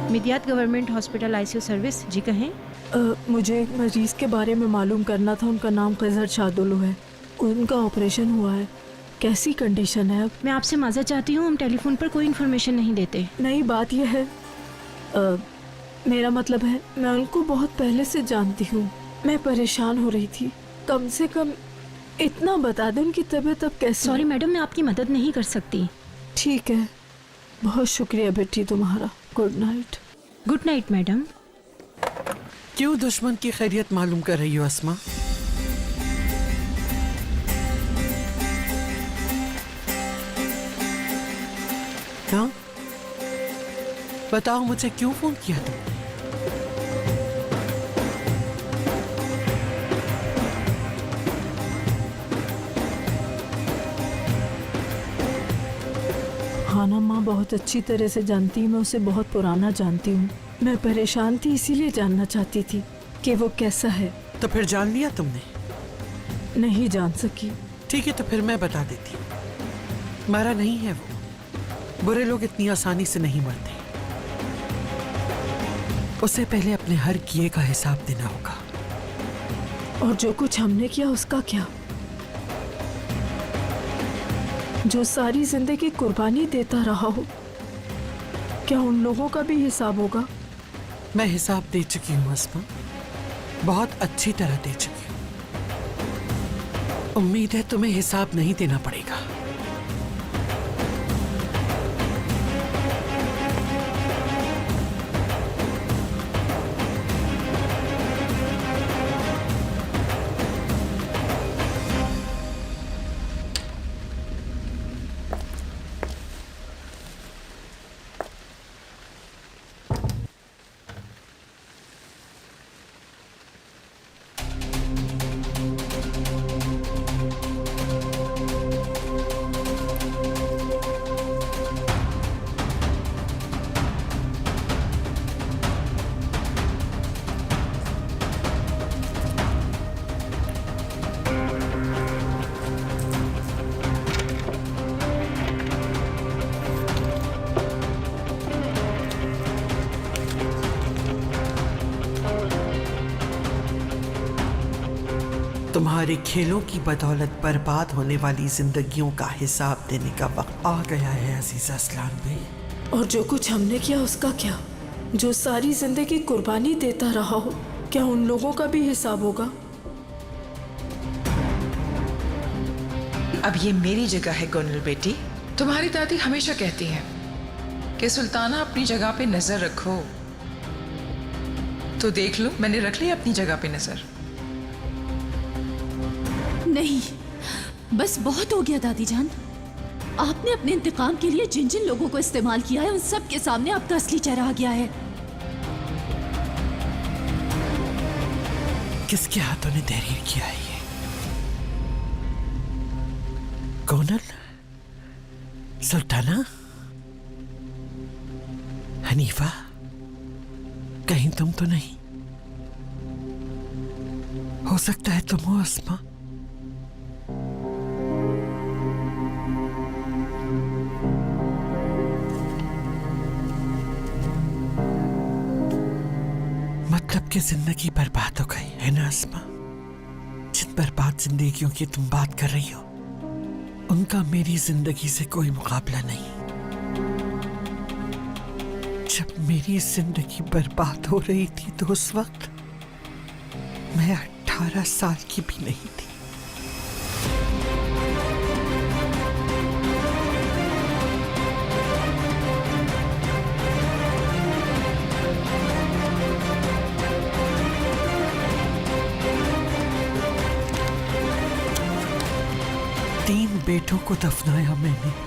मिदियात government hospital ICU service, जी कहें। मुझे एक मरीज़ के बारे में मालूम करना था। उनका नाम खजर शादुलू है। उनका ऑपरेशन हुआ है। कैसी कंडीशन है अब? मैं आपसे माज़रत चाहती हूँ, हम टेलीफोन पर कोई इन्फॉर्मेशन नहीं देते। नहीं, बात यह है, मेरा मतलब है मैं उनको बहुत पहले से जानती हूँ। मैं परेशान हो रही थी। कम से कम इतना बता दें उनकी तबीयत अब कैसी? सॉरी मैडम, मैं आपकी मदद नहीं कर सकती। ठीक है, बहुत शुक्रिया बेटी तुम्हारा। Good night. Good night madam. क्यों दुश्मन की खैरियत मालूम कर रही हो अस्मा? हाँ, बताओ मुझे, क्यों फोन किया तुमने? हाना माँ बहुत अच्छी तरह से जानती हूँ। मैं उसे बहुत पुराना जानती हूँ। मैं परेशान थी, इसीलिए जानना चाहती थी कि वो कैसा है। तो फिर जान लिया तुमने? नहीं जान सकी। ठीक है, तो फिर मैं बता देती हूँ। मरा नहीं है वो। बुरे लोग इतनी आसानी से नहीं मरते। उसे पहले अपने हर किए का हिसाब देना होगा। और जो कुछ हमने किया उसका क्या? जो सारी जिंदगी कुर्बानी देता रहा हो, क्या उन लोगों का भी हिसाब होगा? मैं हिसाब दे चुकी हूँ अस्मा, बहुत अच्छी तरह दे चुकी हूँ। उम्मीद है तुम्हें हिसाब नहीं देना पड़ेगा। तुम्हारे खेलों की बदौलत बर्बाद होने वाली जिंदगियों का हिसाब देने का वक्त आ गया है अजीजा अस्लान भाई। और जो कुछ हमने किया उसका क्या? जो सारी जिंदगी कुर्बानी देता रहा हो, क्या उन लोगों का भी हिसाब होगा? अब ये मेरी जगह है गोनल बेटी। तुम्हारी दादी हमेशा कहती है कि सुल्ताना अपनी जगह पे नजर रखो, तो देख लो मैंने रख ली अपनी जगह पे नजर। नहीं, बस बहुत हो गया दादी जान। आपने अपने इंतकाम के लिए जिन जिन लोगों को इस्तेमाल किया है, उन सब के सामने आपका असली चेहरा आ गया है। किसके हाथों ने तहरीर किया है ये? गोनल, सुल्ताना, हनीफा, कहीं तुम तो नहीं? हो सकता है तुम हो अस्मा। मतलब कि जिंदगी बर्बाद हो गई है ना अस्मा? जिन बर्बाद जिंदगियों की तुम बात कर रही हो, उनका मेरी जिंदगी से कोई मुकाबला नहीं। जब मेरी जिंदगी बर्बाद हो रही थी तो उस वक्त मैं 18 साल की भी नहीं थी। तीन बेटों को दफनाया मैंने।